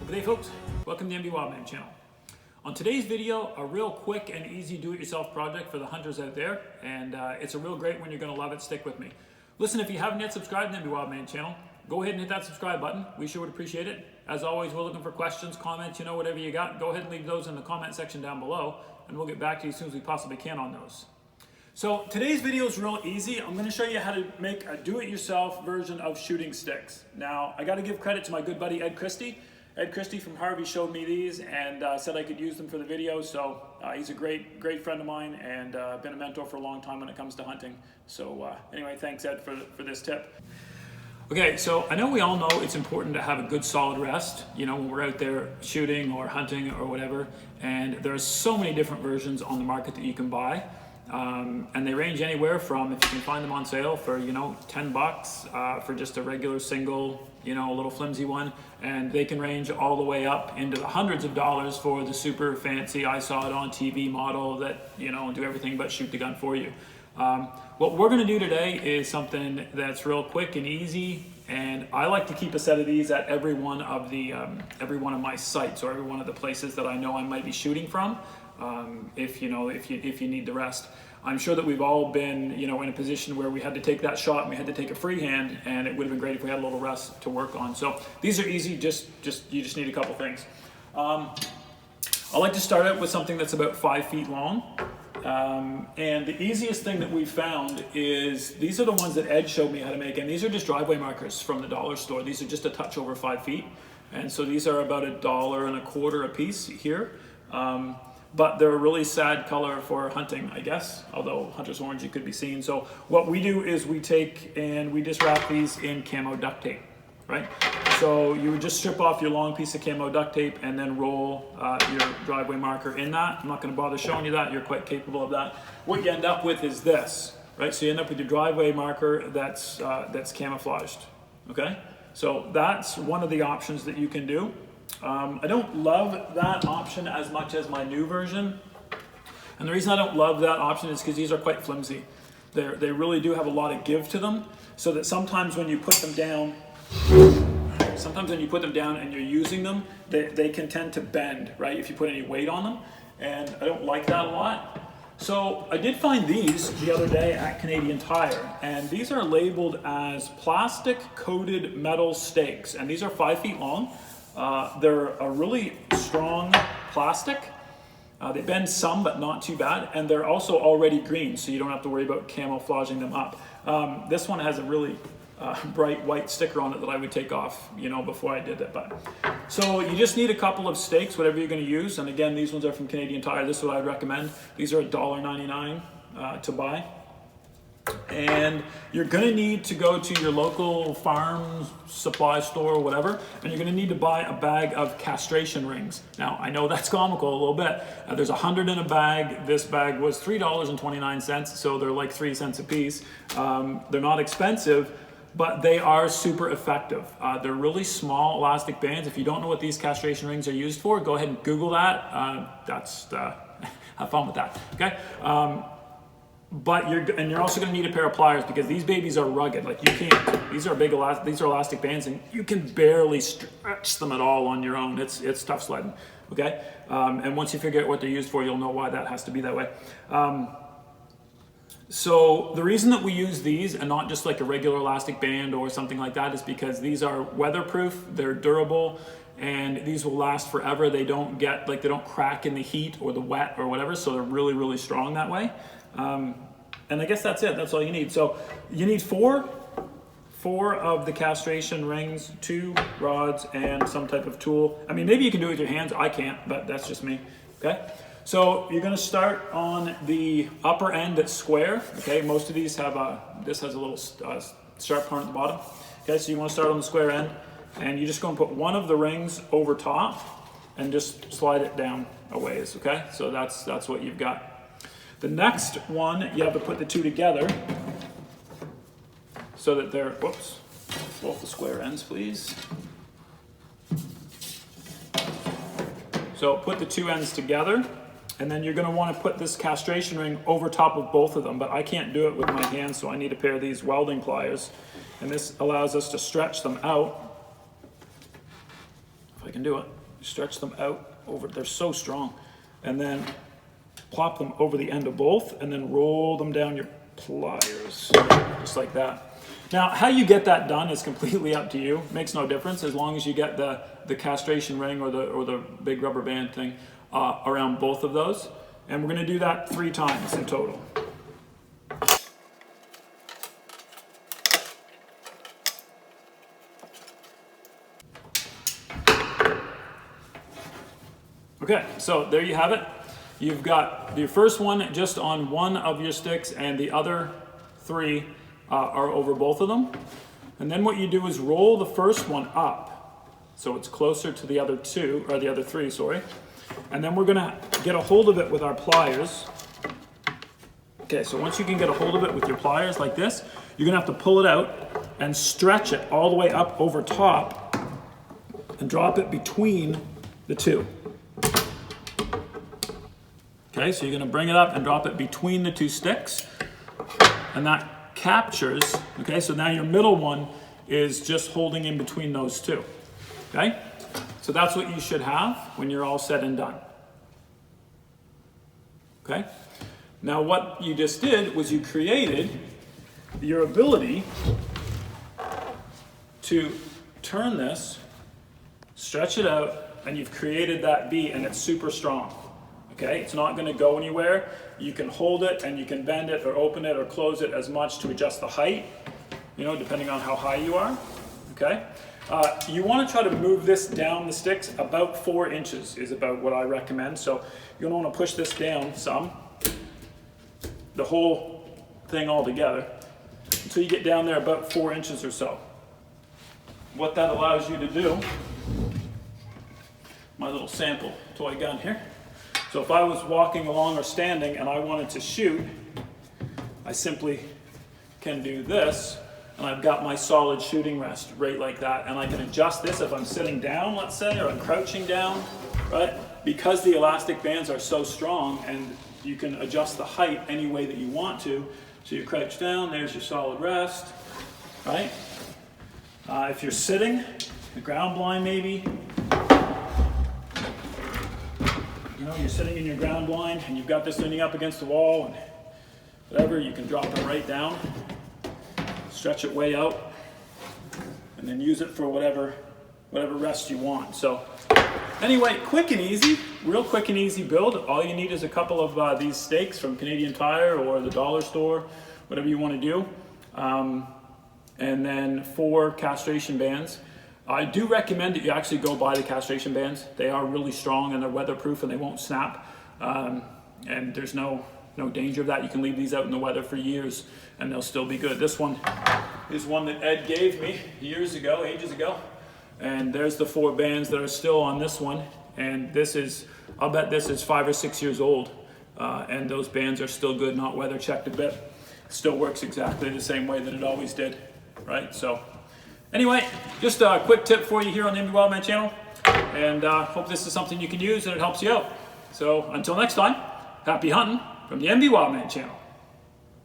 Good day folks, welcome to the MD Wildman channel. On today's video, a real quick and easy do-it-yourself project for the hunters out there, and it's a real great one. You're going to love it. Stick with me. Listen, if you haven't yet subscribed to the MD Wildman channel, go ahead and hit that subscribe button. We sure would appreciate it. As always, we're looking for questions, comments, whatever you got, go ahead and leave those in the comment section down below, and we'll get back to you as soon as we possibly can on those. So today's video is real easy. I'm going to show you how to make a do-it-yourself version of shooting sticks. Now, I got to give credit to my good buddy Ed Christie. Ed Christie from Harvey showed me these and said I could use them for the video. So he's a great friend of mine and been a mentor for a long time when it comes to hunting. So anyway, thanks Ed for this tip. Okay, so I know we all know it's important to have a good solid rest, when we're out there shooting or hunting or whatever. And there's so many different versions on the market that you can buy. And they range anywhere from, if you can find them on sale for, $10 for just a regular single, a little flimsy one. And they can range all the way up into the hundreds of dollars for the super fancy, I saw it on TV model that, do everything but shoot the gun for you. What we're going to do today is something that's real quick and easy. And I like to keep a set of these at every one of my sites or every one of the places that I know I might be shooting from. If you need the rest. I'm sure that we've all been, in a position where we had to take that shot and we had to take a freehand, and it would have been great if we had a little rest to work on. So these are easy, you just need a couple things. I like to start out with something that's about 5 feet long. And the easiest thing that we've found is, these are the ones that Ed showed me how to make, and these are just driveway markers from the dollar store. These are just a touch over 5 feet. And so these are about $1.25 a piece here. But they're a really sad color for hunting, I guess, although hunter's orange you could be seeing. So what we do is we take and we just wrap these in camo duct tape, right? So you would just strip off your long piece of camo duct tape and then roll your driveway marker in that. I'm not going to bother showing you that. You're quite capable of that. What you end up with is this, right? So you end up with your driveway marker that's camouflaged, okay? So that's one of the options that you can do. I don't love that option as much as my new version. And the reason I don't love that option is because these are quite flimsy. They really do have a lot of give to them, so that sometimes when you put them down, and you're using them, they can tend to bend, right, if you put any weight on them. And I don't like that a lot. So I did find these the other day at Canadian Tire, and these are labeled as plastic coated metal stakes, and these are 5 feet long. They're a really strong plastic. They bend some, but not too bad. And they're also already green, so you don't have to worry about camouflaging them up. This one has a really bright white sticker on it that I would take off, before I did it. So you just need a couple of stakes, whatever you're going to use. And again, these ones are from Canadian Tire. This is what I'd recommend. These are $1.99 to buy. And you're going to need to go to your local farm supply store or whatever, and you're going to need to buy a bag of castration rings. Now, I know that's comical a little bit. There's 100 in a bag. This bag was $3.29, so they're like 3 cents a piece. They're not expensive, but they are super effective. They're really small elastic bands. If you don't know what these castration rings are used for, go ahead and Google that. Have fun with that, okay? But you're also going to need a pair of pliers, because these babies are rugged. Like, you can't. These are elastic bands, and you can barely stretch them at all on your own. It's tough sledding. Okay, and once you figure out what they're used for, you'll know why that has to be that way. So the reason that we use these and not just like a regular elastic band or something like that is because these are weatherproof. They're durable, and these will last forever. They don't crack in the heat or the wet or whatever. So they're really, really strong that way. And I guess that's it. That's all you need. So you need four of the castration rings, 2 rods, and some type of tool. I mean, maybe you can do it with your hands. I can't, but that's just me. Okay. So you're going to start on the upper end that's square. Okay. Most of these have this has a little sharp point at the bottom. Okay. So you want to start on the square end, and you just go and put one of the rings over top and just slide it down a ways. Okay. So that's what you've got. The next one, you have to put the 2 together so that they're, whoops, both the square ends, please. So put the 2 ends together, and then you're going to want to put this castration ring over top of both of them, but I can't do it with my hands, so I need a pair of these welding pliers, and this allows us to stretch them out, if I can do it. stretch them out over, they're so strong. And then plop them over the end of both and then roll them down your pliers, just like that. Now, how you get that done is completely up to you. Makes no difference as long as you get the castration ring or the big rubber band thing around both of those. And we're gonna do that 3 times in total. Okay, so there you have it. You've got your first one just on one of your sticks and the other 3 are over both of them. And then what you do is roll the first one up so it's closer to the other 2, or the other 3, sorry. And then we're gonna get a hold of it with our pliers. Okay, so once you can get a hold of it with your pliers like this, you're gonna have to pull it out and stretch it all the way up over top and drop it between the 2. Okay, so you're gonna bring it up and drop it between the 2 sticks, and that captures, okay, so now your middle one is just holding in between those 2, okay? So that's what you should have when you're all said and done, okay? Now what you just did was you created your ability to turn this, stretch it out, and you've created that B, and it's super strong. Okay, it's not going to go anywhere. You can hold it and you can bend it or open it or close it as much to adjust the height, you know, depending on how high you are. Okay, you want to try to move this down the sticks about 4 inches is about what I recommend. So you're going to want to push this down some, the whole thing all together, until you get down there about 4 inches or so. What that allows you to do, my little sample toy gun here. So if I was walking along or standing and I wanted to shoot, I simply can do this, and I've got my solid shooting rest right like that, and I can adjust this if I'm sitting down, let's say, or I'm crouching down, right? Because the elastic bands are so strong, and you can adjust the height any way that you want to. So you crouch down, there's your solid rest, right? If you're sitting, the ground blind maybe, you know, you're sitting in your ground blind and you've got this leaning up against the wall and whatever, you can drop it right down, stretch it way out, and then use it for whatever rest you want. So anyway, quick and easy, real quick and easy build. All you need is a couple of these stakes from Canadian Tire or the dollar store, whatever you want to do. And then 4 castration bands. I do recommend that you actually go buy the castration bands. They are really strong and they're weatherproof and they won't snap. And there's no danger of that. You can leave these out in the weather for years and they'll still be good. This one is one that Ed gave me years ago, ages ago. And there's the 4 bands that are still on this one. And this is, I'll bet this is 5 or 6 years old. And those bands are still good, not weather checked a bit. Still works exactly the same way that it always did, right? So anyway, just a quick tip for you here on the MB Wildman channel, and hope this is something you can use and it helps you out. So until next time, happy hunting from the MB Wildman channel.